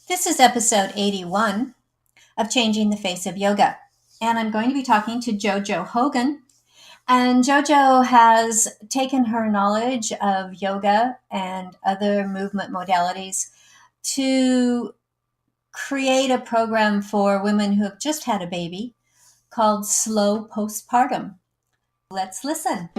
This is episode 81 of Changing the Face of Yoga. And I'm going to be talking to Jojo Hogan. And Jojo has taken her knowledge of yoga and other movement modalities to create a program for women who have just had a baby called Slow Postpartum. Let's listen.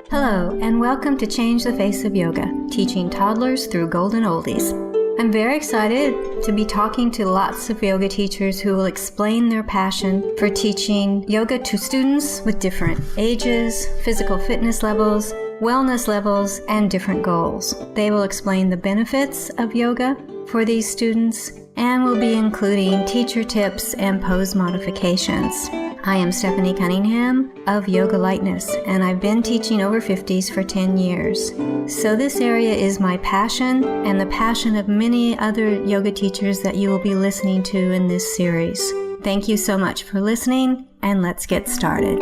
Hello, and welcome to Change the Face of Yoga, teaching toddlers through golden oldies. I'm very excited to be talking to lots of yoga teachers who will explain their passion for teaching yoga to students with different ages, physical fitness levels, wellness levels, and different goals. They will explain the benefits of yoga for these students and will be including teacher tips and pose modifications. I am Stephanie Cunningham of Yoga Lightness, and I've been teaching over 50s for 10 years. So this area is my passion and the passion of many other yoga teachers that you will be listening to in this series. Thank you so much for listening, and let's get started.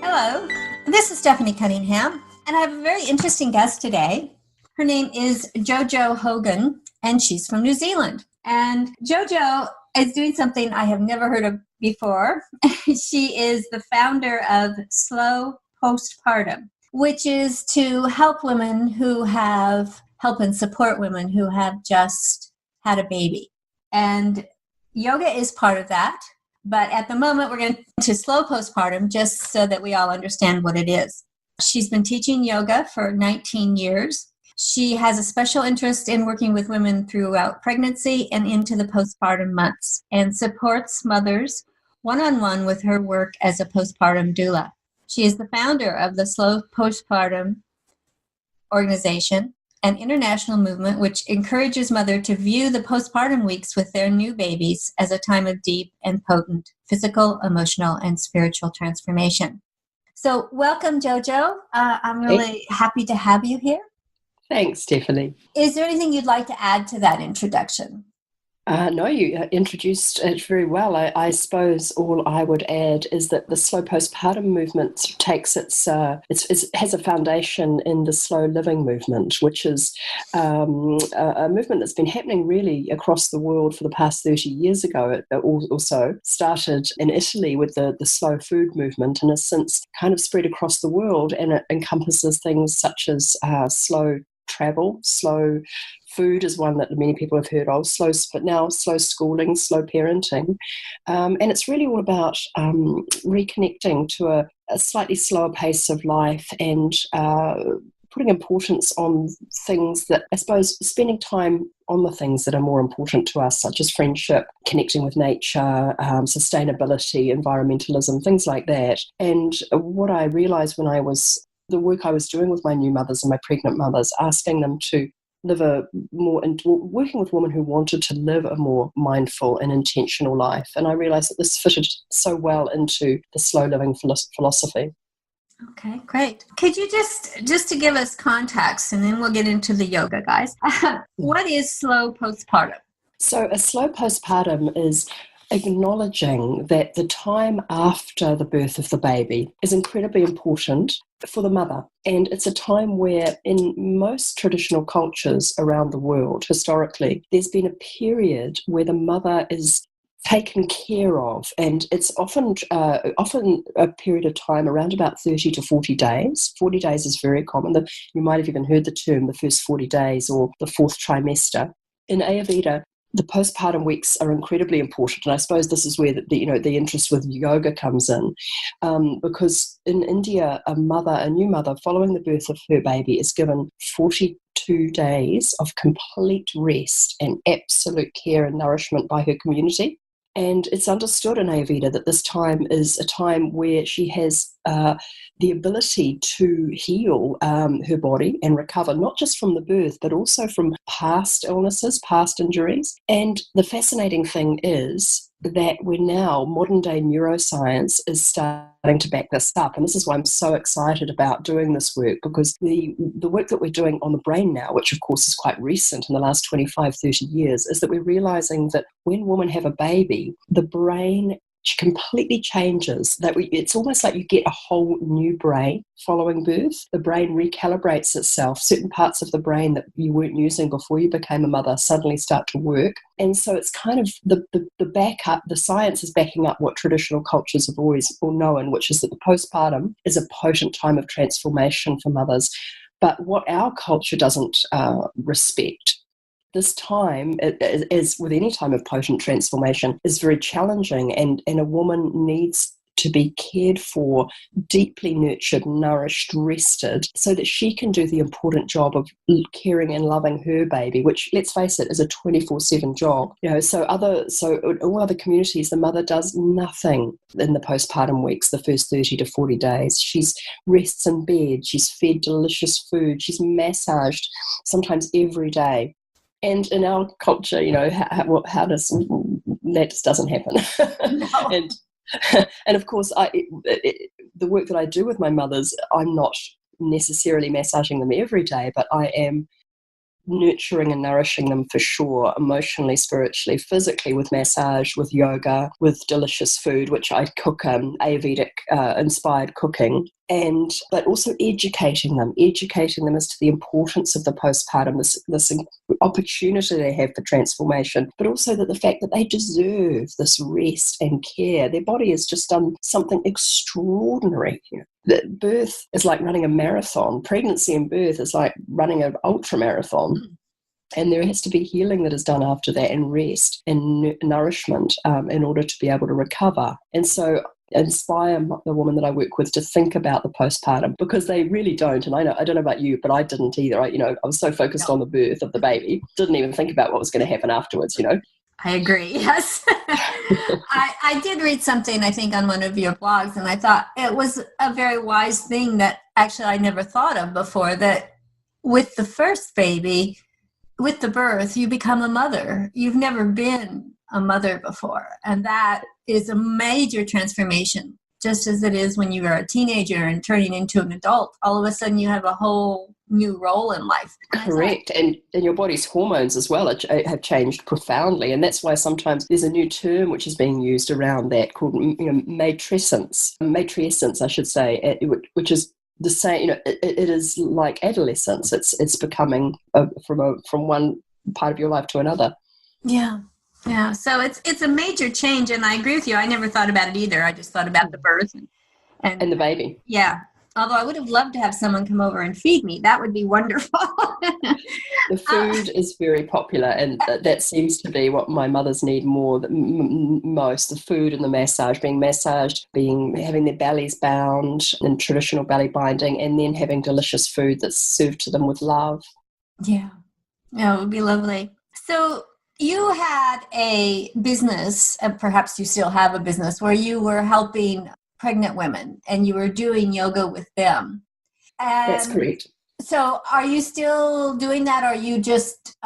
Hello, this is Stephanie Cunningham, and I have a very interesting guest today. Her name is Jojo Hogan, and she's from New Zealand. And Jojo is doing something I have never heard of before. She is the founder of Slow Postpartum, which is to help and support women who have just had a baby. And yoga is part of that. But at the moment, we're going to slow postpartum just so that we all understand what it is. She's been teaching yoga for 19 years. She has a special interest in working with women throughout pregnancy and into the postpartum months and supports mothers one-on-one with her work as a postpartum doula. She is the founder of the Slow Postpartum organization, an international movement which encourages mothers to view the postpartum weeks with their new babies as a time of deep and potent physical, emotional, and spiritual transformation. So welcome, Jojo. I'm really happy to have you here. Thanks, Stephanie. Is there anything you'd like to add to that introduction? No, you introduced it very well. I suppose all I would add is that the slow postpartum movement takes it has a foundation in the slow living movement, which is a movement that's been happening really across the world for the past 30 years ago. It also started in Italy with the slow food movement and has since kind of spread across the world, and it encompasses things such as slow travel, slow food is one that many people have heard of, slow schooling, slow parenting. And it's really all about reconnecting to a slightly slower pace of life and putting importance on things that, I suppose, spending time on the things that are more important to us, such as friendship, connecting with nature, sustainability, environmentalism, things like that. And what I realized the work I was doing with my new mothers and my pregnant mothers, asking them to live working with women who wanted to live a more mindful and intentional life. And I realized that this fitted so well into the slow living philosophy. Okay, great. Could you just to give us context, and then we'll get into the yoga, guys. What is slow postpartum? So a slow postpartum is acknowledging that the time after the birth of the baby is incredibly important for the mother. And it's a time where in most traditional cultures around the world, historically, there's been a period where the mother is taken care of, and it's often a period of time around about 30 to 40 days. 40 days is very common. You might have even heard the term the first 40 days or the fourth trimester. In Ayurveda, the postpartum weeks are incredibly important, and I suppose this is where the interest with yoga comes in, because in India, a new mother, following the birth of her baby, is given 42 days of complete rest and absolute care and nourishment by her community. And it's understood in Ayurveda that this time is a time where she has the ability to heal her body and recover, not just from the birth, but also from past illnesses, past injuries. And the fascinating thing is that modern day neuroscience is starting to back this up. And this is why I'm so excited about doing this work, because the work that we're doing on the brain now, which of course is quite recent in the last 25, 30 years, is that we're realizing that when women have a baby, the brain completely changes. It's almost like you get a whole new brain following birth. The brain recalibrates itself. Certain parts of the brain that you weren't using before you became a mother suddenly start to work. And so it's kind of the backup, the science is backing up what traditional cultures have always known, which is that the postpartum is a potent time of transformation for mothers. But what our culture doesn't respect, this time, as with any time of potent transformation, is very challenging, and a woman needs to be cared for, deeply nurtured, nourished, rested, so that she can do the important job of caring and loving her baby, which, let's face it, is a 24/7 job. So in all other communities, the mother does nothing in the postpartum weeks, the first 30 to 40 days. She's rests in bed, she's fed delicious food, she's massaged, sometimes every day. And in our culture, how does that just doesn't happen? No. And of course, the work that I do with my mothers, I'm not necessarily massaging them every day, but I am nurturing and nourishing them for sure, emotionally, spiritually, physically, with massage, with yoga, with delicious food, which I cook, Ayurvedic inspired cooking, but also educating them as to the importance of the postpartum, this opportunity they have for transformation, but also that the fact that they deserve this rest and care. Their body has just done something extraordinary. That birth is like running a marathon. Pregnancy and birth is like running an ultra marathon. And there has to be healing that is done after that, and rest and nourishment in order to be able to recover. And so inspire the woman that I work with to think about the postpartum, because they really don't. And I don't know about you, but I didn't either. I was so focused on the birth of the baby, didn't even think about what was going to happen afterwards, I agree. Yes. I did read something, I think, on one of your blogs, and I thought it was a very wise thing that actually I never thought of before, that with the first baby, with the birth, you become a mother. You've never been a mother before. And that is a major transformation, just as it is when you are a teenager and turning into an adult. All of a sudden you have a whole new role in life. Correct. And your body's hormones as well have changed profoundly. And that's why sometimes there's a new term which is being used around that called matriescence, I should say, which is the same. It is like adolescence. It's becoming from one part of your life to another. Yeah. So it's a major change, and I agree with you. I never thought about it either. I just thought about the birth and the baby. Yeah. Although I would have loved to have someone come over and feed me. That would be wonderful. The food is very popular, and that seems to be what my mothers need most, the food and the massage, being massaged, having their bellies bound in traditional belly binding, and then having delicious food that's served to them with love. Yeah. It would be lovely. So you had a business, and perhaps you still have a business, where you were helping pregnant women and you were doing yoga with them. And that's correct. So are you still doing that, or are you just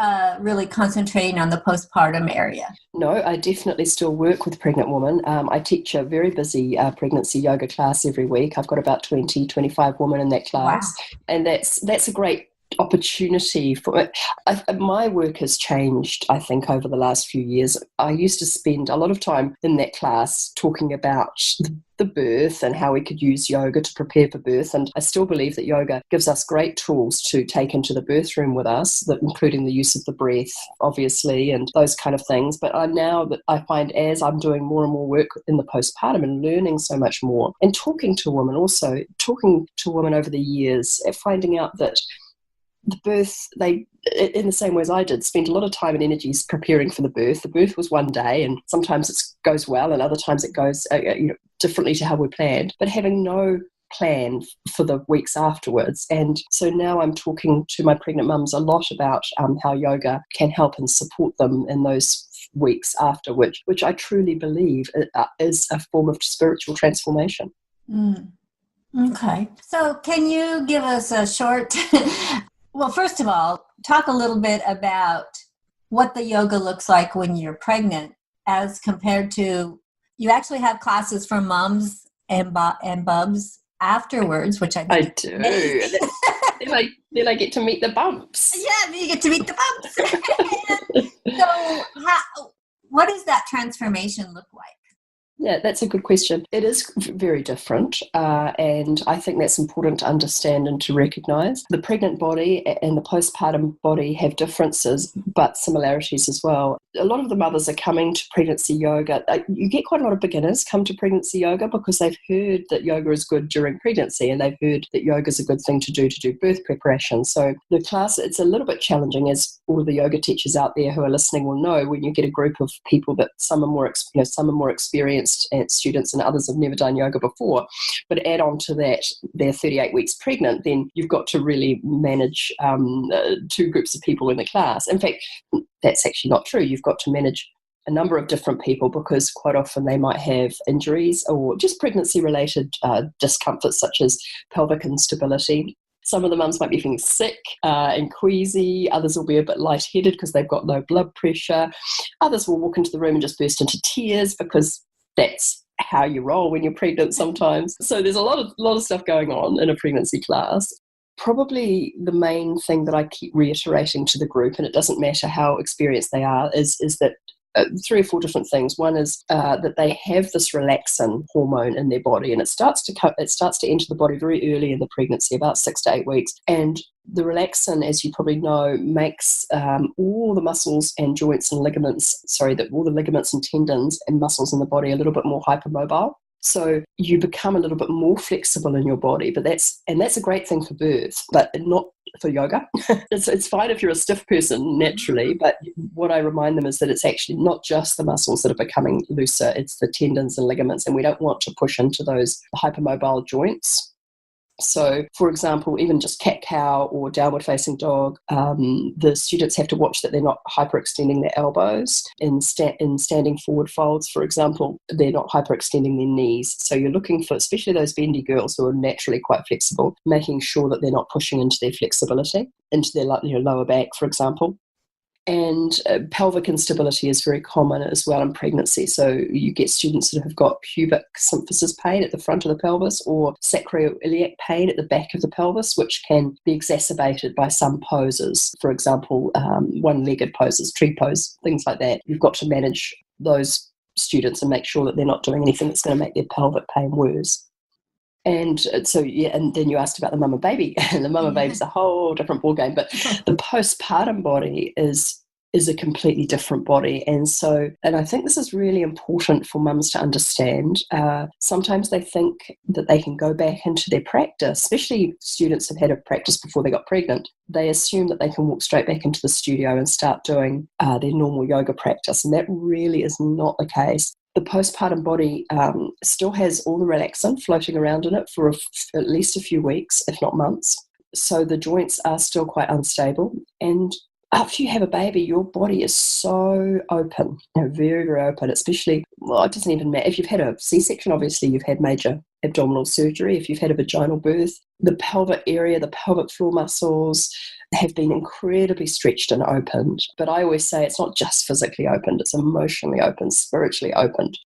really concentrating on the postpartum area? No, I definitely still work with pregnant women. I teach a very busy pregnancy yoga class every week. I've got about 25 women in that class. Wow. And that's a great opportunity for my work has changed, I think, over the last few years. I used to spend a lot of time in that class talking about the birth and how we could use yoga to prepare for birth, and I still believe that yoga gives us great tools to take into the birth room with us, including the use of the breath, obviously, and those kind of things. But now that I find, as I'm doing more and more work in the postpartum and learning so much more, and talking to women over the years, finding out that the birth, they, in the same way as I did, spent a lot of time and energies preparing for the birth. The birth was one day, and sometimes it goes well, and other times it goes differently to how we planned. But having no plan for the weeks afterwards, and so now I'm talking to my pregnant mums a lot about how yoga can help and support them in those weeks after, which I truly believe is a form of spiritual transformation. Okay, so can you give us a short? Well, first of all, talk a little bit about what the yoga looks like when you're pregnant as compared to, you actually have classes for moms and bubs afterwards, which I think I do. then I get to meet the bumps. Yeah, you get to meet the bumps. So what does that transformation look like? Yeah, that's a good question. It is very different, and I think that's important to understand and to recognise. The pregnant body and the postpartum body have differences, but similarities as well. A lot of the mothers are coming to pregnancy yoga. You get quite a lot of beginners come to pregnancy yoga because they've heard that yoga is good during pregnancy, and they've heard that yoga is a good thing to do birth preparation. So the class, it's a little bit challenging, as all of the yoga teachers out there who are listening will know, when you get a group of people that some are more experienced students and others have never done yoga before, but add on to that they're 38 weeks pregnant, then you've got to really manage two groups of people in the class. In fact, that's actually not true. You've got to manage a number of different people, because quite often they might have injuries or just pregnancy related discomforts such as pelvic instability. Some of the mums might be feeling sick and queasy. Others will be a bit lightheaded because they've got low blood pressure. Others will walk into the room and just burst into tears, because that's how you roll when you're pregnant sometimes. So there's a lot of stuff going on in a pregnancy class. Probably the main thing that I keep reiterating to the group, and it doesn't matter how experienced they are, is that 3 or 4 different things. One is that they have this relaxin hormone in their body, and it starts to enter the body very early in the pregnancy, about 6 to 8 weeks. And the relaxin, as you probably know, makes all the muscles and joints and ligaments, all the ligaments and tendons and muscles in the body a little bit more hypermobile. So you become a little bit more flexible in your body, but that's a great thing for birth, but not for yoga. It's fine if you're a stiff person naturally, but what I remind them is that it's actually not just the muscles that are becoming looser, it's the tendons and ligaments, and we don't want to push into those hypermobile joints. So, for example, even just cat-cow or downward-facing dog, the students have to watch that they're not hyperextending their elbows. In standing forward folds, for example, they're not hyperextending their knees. So you're looking for, especially those bendy girls who are naturally quite flexible, making sure that they're not pushing into their flexibility, into their lower back, for example. And pelvic instability is very common as well in pregnancy. So you get students that have got pubic symphysis pain at the front of the pelvis, or sacroiliac pain at the back of the pelvis, which can be exacerbated by some poses. For example, one-legged poses, tree pose, things like that. You've got to manage those students and make sure that they're not doing anything that's going to make their pelvic pain worse. And so, yeah, and then you asked about the mama baby, and the mama baby is a whole different ballgame. But the postpartum body is a completely different body, and I think this is really important for mums to understand. Sometimes they think that they can go back into their practice, especially students who've had a practice before they got pregnant. They assume that they can walk straight back into the studio and start doing their normal yoga practice, and that really is not the case. The postpartum body still has all the relaxin floating around in it for at least a few weeks, if not months. So the joints are still quite unstable. And after you have a baby, your body is so open, very, very open, especially, well, it doesn't even matter. If you've had a C-section, obviously you've had major abdominal surgery. If you've had a vaginal birth, the pelvic area, the pelvic floor muscles have been incredibly stretched and opened. But I always say it's not just physically opened, it's emotionally opened, spiritually opened.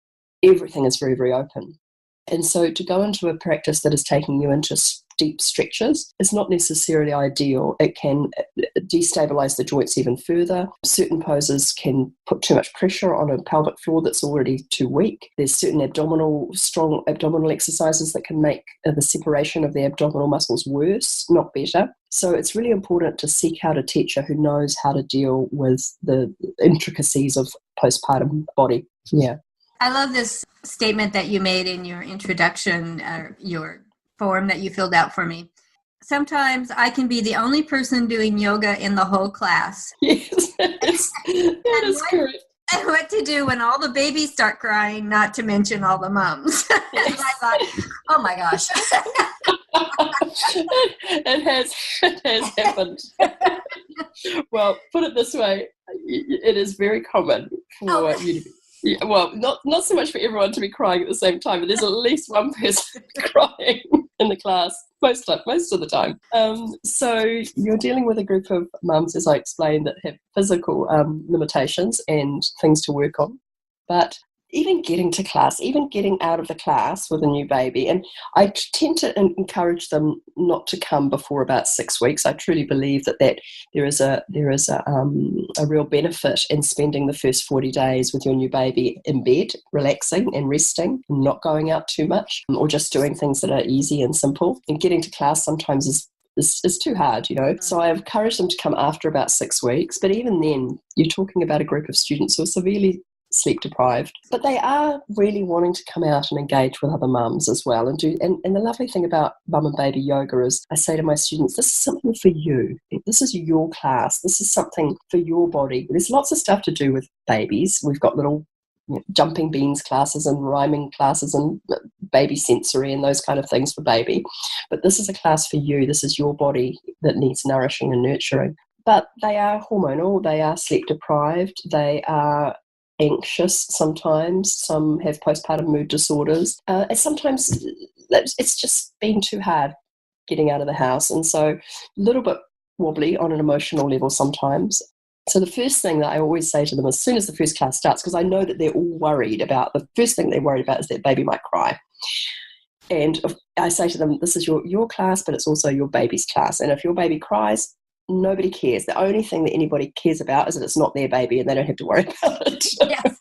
Everything is very, very open. And so to go into a practice that is taking you into deep stretches is not necessarily ideal. It can destabilise the joints even further. Certain poses can put too much pressure on a pelvic floor that's already too weak. There's certain strong abdominal exercises that can make the separation of the abdominal muscles worse, not better. So it's really important to seek out a teacher who knows how to deal with the intricacies of postpartum body. Yeah. I love this statement that you made in your introduction, your form that you filled out for me. Sometimes I can be the only person doing yoga in the whole class. Yes, that is correct. And what to do when all the babies start crying, not to mention all the mums. Yes. And I thought, oh my gosh. It has happened. Well, put it this way, it is very common for you to be. Yeah, well, not so much for everyone to be crying at the same time, but there's at least one person crying in the class most of the time. So you're dealing with a group of mums, as I explained, that have physical limitations and things to work on. But even getting to class, even getting out of the class with a new baby. And I tend to encourage them not to come before about 6 weeks. I truly believe that there is a real benefit in spending the first 40 days with your new baby in bed, relaxing and resting, and not going out too much, or just doing things that are easy and simple. And getting to class sometimes is too hard, So I encourage them to come after about 6 weeks. But even then, you're talking about a group of students who are severely sleep deprived, but they are really wanting to come out and engage with other mums as well and the lovely thing about mum and baby yoga is I say to my students, this is something for you. This is your class. This is something for your body. There's lots of stuff to do with babies. We've got little jumping beans classes and rhyming classes and baby sensory and those kind of things for baby. But this is a class for you. This is your body that needs nourishing and nurturing. But they are hormonal. They are sleep deprived. They are anxious sometimes. Some have postpartum mood disorders. And sometimes it's just been too hard getting out of the house. And so a little bit wobbly on an emotional level sometimes. So the first thing that I always say to them as soon as the first class starts, because I know that they're all worried about, the first thing they're worried about is that baby might cry. And I say to them, this is your class, but it's also your baby's class. And if your baby cries, nobody cares. The only thing that anybody cares about is that it's not their baby and they don't have to worry about it. Yes.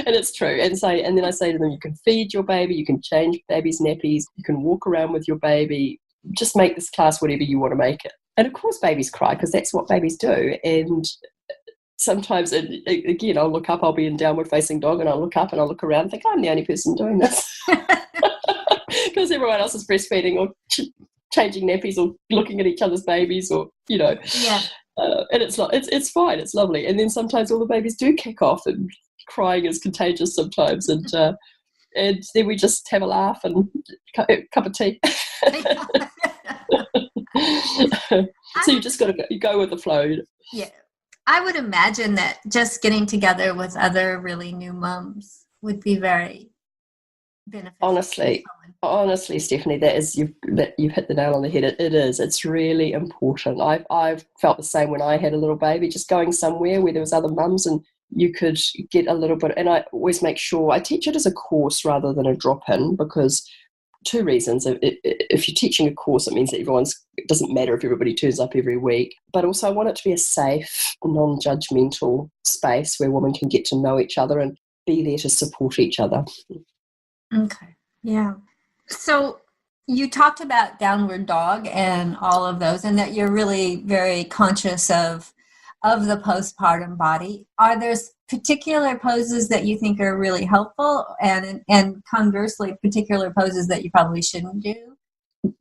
And it's true. And then I say to them, you can feed your baby, you can change baby's nappies, you can walk around with your baby, just make this class whatever you want to make it. And of course babies cry because that's what babies do. And sometimes, again, I'll look up, I'll be in downward facing dog and I'll look up and I'll look around and think, I'm the only person doing this. Because everyone else is breastfeeding or changing nappies or looking at each other's babies or, Yeah. And it's fine, it's lovely. And then sometimes all the babies do kick off and crying is contagious sometimes. And then we just have a laugh and a cup of tea. So you just got to go with the flow. Yeah. I would imagine that just getting together with other really new mums would be very beneficial. Honestly, Stephanie, you've hit the nail on the head. It is. It's really important. I've felt the same when I had a little baby, just going somewhere where there was other mums and you could get a little bit. And I always make sure I teach it as a course rather than a drop-in because two reasons. If you're teaching a course, it means that it doesn't matter if everybody turns up every week. But also I want it to be a safe, non-judgmental space where women can get to know each other and be there to support each other. Okay. Yeah. So you talked about downward dog and all of those, and that you're really very conscious of the postpartum body. Are there particular poses that you think are really helpful, and conversely, particular poses that you probably shouldn't do?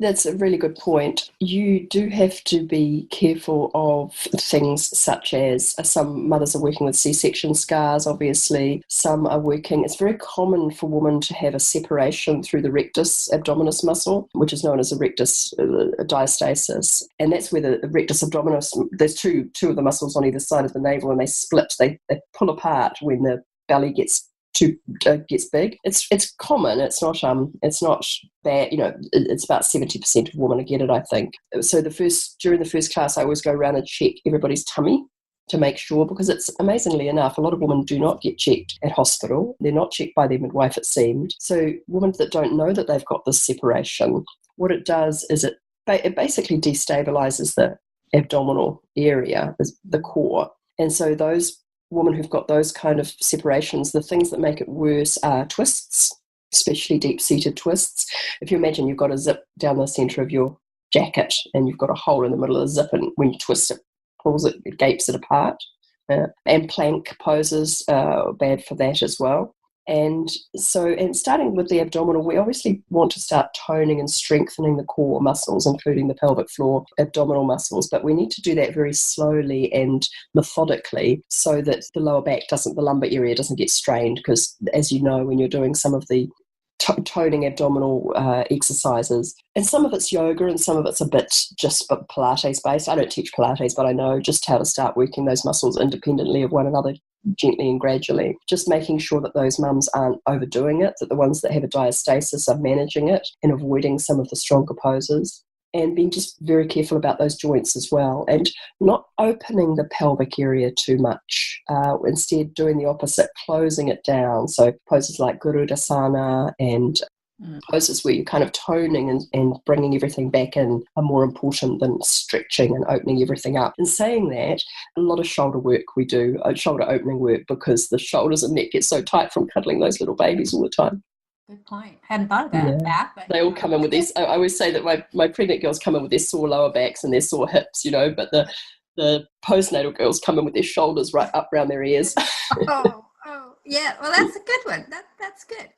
That's a really good point. You do have to be careful of things such as some mothers are working with C-section scars, obviously. Some are working, it's very common for women to have a separation through the rectus abdominus muscle, which is known as a rectus diastasis. And that's where the rectus abdominus, there's two of the muscles on either side of the navel and they split, they pull apart when the belly gets big. It's common. It's not bad. It's about 70% of women get it, I think. So during the first class, I always go around and check everybody's tummy to make sure, because it's amazingly enough, a lot of women do not get checked at hospital. They're not checked by their midwife, it seemed. So women that don't know that they've got this separation, what it does is it basically destabilizes the abdominal area, the core, and so those women who've got those kind of separations, the things that make it worse are twists, especially deep-seated twists. If you imagine you've got a zip down the centre of your jacket and you've got a hole in the middle of the zip, and when you twist it, it gapes it apart. And plank poses are bad for that as well. And starting with the abdominal, we obviously want to start toning and strengthening the core muscles, including the pelvic floor abdominal muscles, but we need to do that very slowly and methodically so that the lower back the lumbar area doesn't get strained, because as you know, when you're doing some of the toning abdominal exercises, and some of it's yoga and some of it's a bit just Pilates based. I don't teach Pilates, but I know just how to start working those muscles independently of one another, gently and gradually, just making sure that those mums aren't overdoing it, that the ones that have a diastasis are managing it and avoiding some of the stronger poses. and being just very careful about those joints as well, and not opening the pelvic area too much. Instead, doing the opposite, closing it down. So poses like Gurudasana and poses where you're kind of toning and bringing everything back in are more important than stretching and opening everything up. In saying that, a lot of shoulder work we do, shoulder opening work, because the shoulders and neck get so tight from cuddling those little babies all the time. Good point. Hadn't thought of that. But they all come in with these. I always say that my pregnant girls come in with their sore lower backs and their sore hips, but the postnatal girls come in with their shoulders right up around their ears. Yeah. Well, that's a good one. That's good.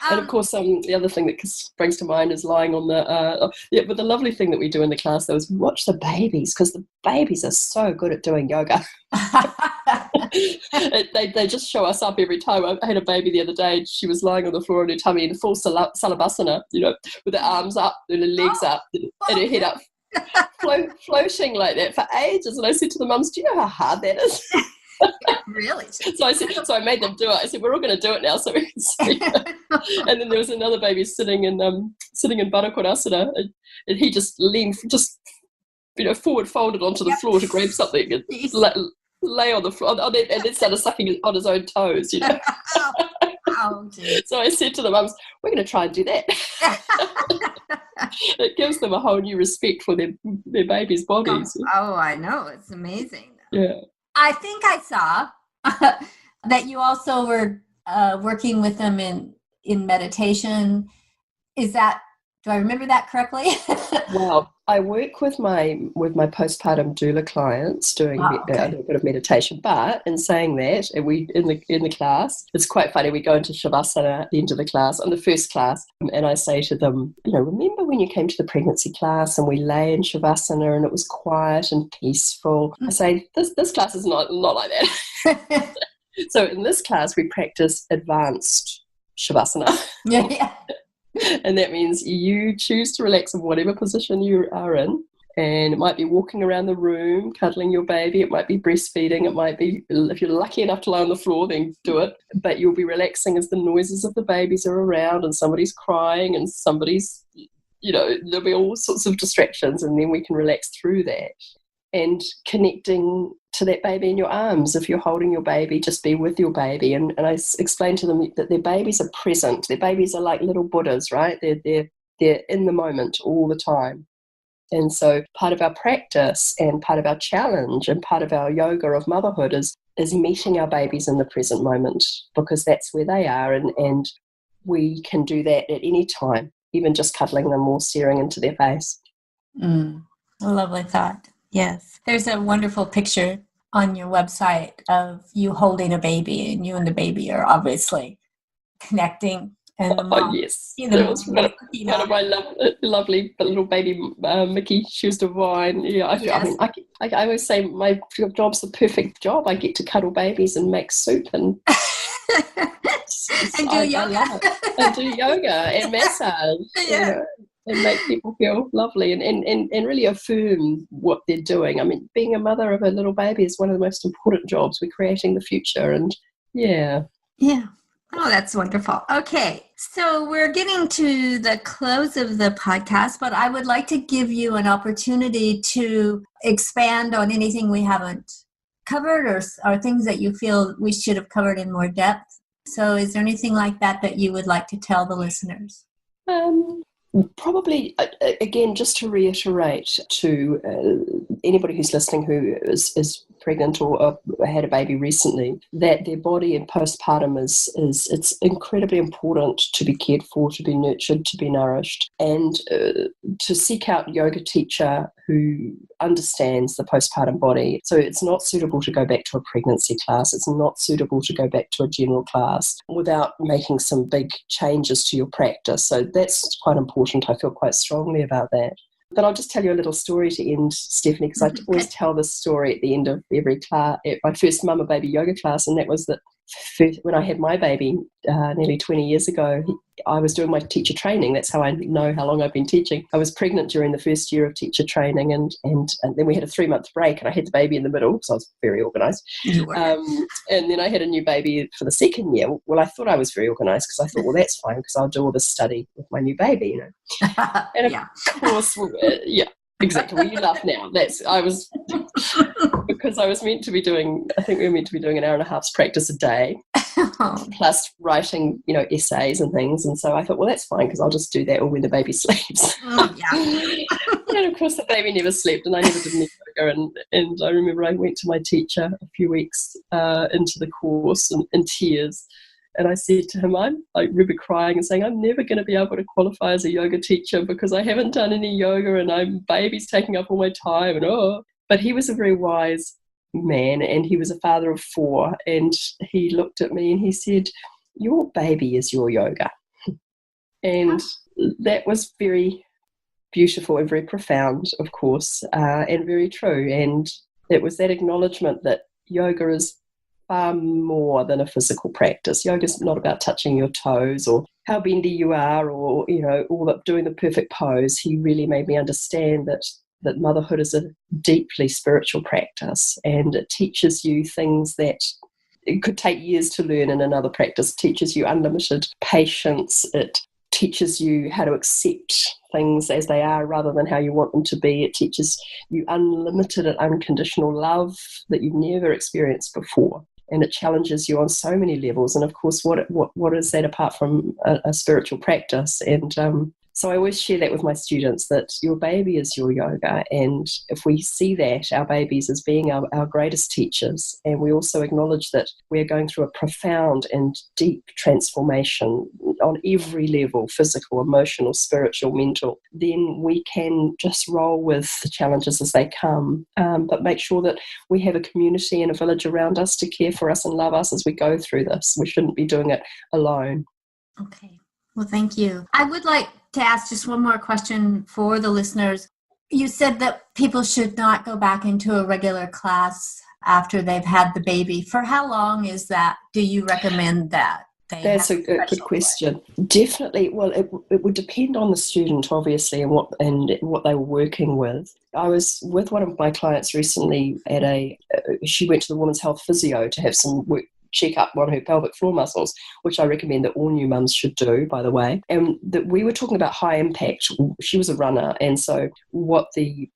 And of course, the other thing that springs to mind is lying on the. But the lovely thing that we do in the class though is we watch the babies, because the babies are so good at doing yoga. They just show us up every time. I had a baby the other day, and she was lying on the floor on her tummy in full savasana, with her arms up and her legs up and her head up, floating like that for ages. And I said to the mums, "Do you know how hard that is?" Really? So I made them do it. I said, "We're all going to do it now, so we can see." And then there was another baby sitting in Baddha Konasana, and he just leaned, forward folded onto the floor to grab something and lay on the floor, and then started sucking on his own toes. So I said to the mums, "We're going to try and do that." It gives them a whole new respect for their babies' bodies. Oh, I know. It's amazing. Yeah. I think I saw that you also were working with them in meditation. Do I remember that correctly? Well, I work with my postpartum doula clients doing a little bit of meditation. But in saying that, we in the class, it's quite funny. We go into shavasana at the end of the class, on the first class, and I say to them, remember when you came to the pregnancy class and we lay in shavasana and it was quiet and peaceful? I say this class is not like that. So in this class, we practice advanced shavasana. Yeah. And that means you choose to relax in whatever position you are in. And it might be walking around the room, cuddling your baby. It might be breastfeeding. It might be, if you're lucky enough to lie on the floor, then do it. But you'll be relaxing as the noises of the babies are around and somebody's crying and somebody's, there'll be all sorts of distractions, and then we can relax through that. And connecting to that baby in your arms. If you're holding your baby, just be with your baby. And I explain to them that their babies are present. Their babies are like little Buddhas, right? They're in the moment all the time. And so part of our practice and part of our challenge and part of our yoga of motherhood is meeting our babies in the present moment, because that's where they are. And we can do that at any time, even just cuddling them or staring into their face. A lovely thought. Yes. There's a wonderful picture on your website of you holding a baby, and you and the baby are obviously connecting. And the mom, yes. That was one of my lovely little baby, Mickey. She was divine. Yeah, I always say my job's the perfect job. I get to cuddle babies and make soup and do yoga. And do yoga and massage. Yeah. And make people feel lovely and really affirm what they're doing. I mean, being a mother of a little baby is one of the most important jobs. We're creating the future, and yeah. Oh, that's wonderful. Okay, so we're getting to the close of the podcast, but I would like to give you an opportunity to expand on anything we haven't covered, or things that you feel we should have covered in more depth. So is there anything like that you would like to tell the listeners? Probably, again, just to reiterate to anybody who's listening who is pregnant or had a baby recently, that their body in postpartum it's incredibly important to be cared for, to be nurtured, to be nourished, and to seek out a yoga teacher who understands the postpartum body. So it's not suitable to go back to a pregnancy class. It's not suitable to go back to a general class without making some big changes to your practice. So that's quite important. I feel quite strongly about that. But I'll just tell you a little story to end, Stephanie, because I always tell this story at the end of every class, at my first mama baby yoga class, and that was that when I had my baby nearly 20 years ago, I was doing my teacher training. That's how I know how long I've been teaching. I was pregnant during the first year of teacher training, and then we had a 3-month break, and I had the baby in the middle, so I was very organised. You were. And then I had a new baby for the second year. Well, I thought I was very organised because I thought, well, that's fine because I'll do all this study with my new baby, you know. And of course, yeah. Exactly. Well, you laugh now. Because I was meant to be doing, I think we were meant to be doing an hour and a half's practice a day, plus writing, essays and things. And so I thought, well, that's fine because I'll just do that when the baby sleeps. And of course, the baby never slept, and I never did any yoga. And I remember I went to my teacher a few weeks into the course in tears. And I said to him, I remember crying and saying, I'm never going to be able to qualify as a yoga teacher because I haven't done any yoga and baby's taking up all my time. But he was a very wise man, and he was a father of 4. And he looked at me and he said, your baby is your yoga. And that was very beautiful and very profound, of course, and very true. And it was that acknowledgement that yoga is far more than a physical practice. Yoga is not about touching your toes or how bendy you are or, all that doing the perfect pose. He really made me understand that motherhood is a deeply spiritual practice, and it teaches you things that it could take years to learn in another practice. It teaches you unlimited patience. It teaches you how to accept things as they are rather than how you want them to be. It teaches you unlimited and unconditional love that you've never experienced before. And it challenges you on so many levels. And of course, what is that apart from a spiritual practice? And so I always share that with my students, that your baby is your yoga. And if we see that, our babies as being our greatest teachers, and we also acknowledge that we're going through a profound and deep transformation on every level, physical, emotional, spiritual, mental, then we can just roll with the challenges as they come, but make sure that we have a community and a village around us to care for us and love us as we go through this. We shouldn't be doing it alone. Okay. Well, thank you. I would like to ask just one more question for the listeners. You said that people should not go back into a regular class after they've had the baby. For how long is that? Do you recommend that? That's a good question. Definitely. Well, it would depend on the student, obviously, and what they were working with. I was with one of my clients recently she went to the women's health physio to have some work, check up on her pelvic floor muscles, which I recommend that all new mums should do, by the way. And that we were talking about high impact. She was a runner, and so what the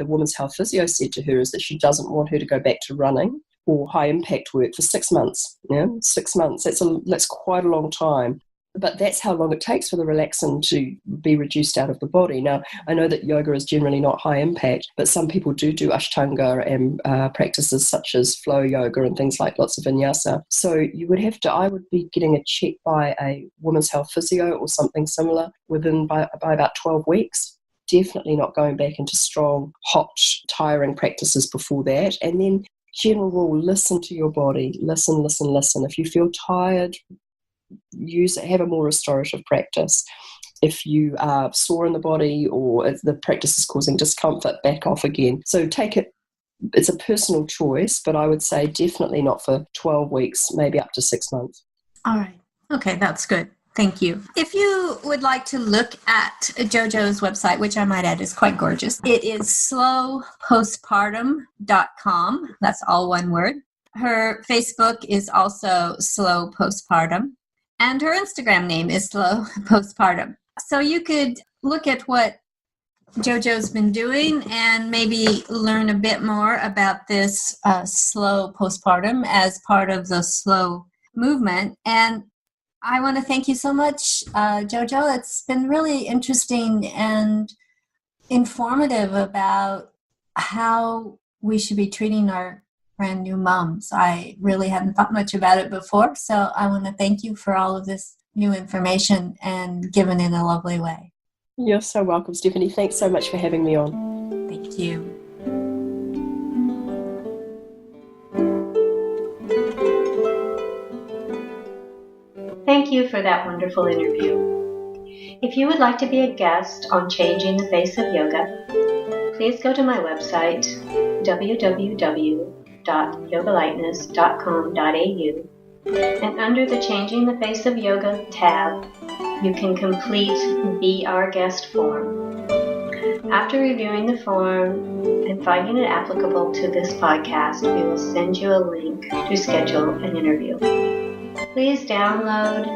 women's health physio said to her is that she doesn't want her to go back to running or high impact work for 6 months. 6 months. That's quite a long time. But that's how long it takes for the relaxin to be reduced out of the body. Now, I know that yoga is generally not high impact, but some people do ashtanga and practices such as flow yoga and things like lots of vinyasa. So I would be getting a check by a women's health physio or something similar by about 12 weeks. Definitely not going back into strong, hot, tiring practices before that. And then general rule, listen to your body. Listen. If you feel tired, have a more restorative practice. If you are sore in the body or if the practice is causing discomfort, back off again. So it's a personal choice, but I would say definitely not for 12 weeks, maybe up to 6 months. All right. Okay, that's good. Thank you. If you would like to look at Jojo's website, which I might add is quite gorgeous, it is slowpostpartum.com. That's all one word. Her Facebook is also Slow Postpartum. And her Instagram name is Slow Postpartum. So you could look at what Jojo's been doing and maybe learn a bit more about this slow postpartum as part of the slow movement. And I want to thank you so much, Jojo. It's been really interesting and informative about how we should be treating our brand new moms. I really hadn't thought much about it before, so I want to thank you for all of this new information and given in a lovely way. You're so welcome, Stephanie. Thanks so much for having me on. Thank you. Thank you for that wonderful interview. If you would like to be a guest on Changing the Face of Yoga, please go to my website, www.yogalightness.com.au, And under the Changing the Face of Yoga tab, you can complete Be Our Guest form. After reviewing the form and finding it applicable to this podcast, we will send you a link to schedule an interview. Please download,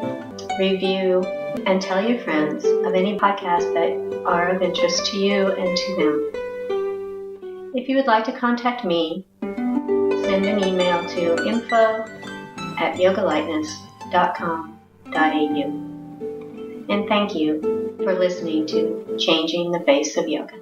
review, and tell your friends of any podcasts that are of interest to you and to them. If you would like to contact me, send an email to info@yogalightness.com.au. And thank you for listening to Changing the Face of Yoga.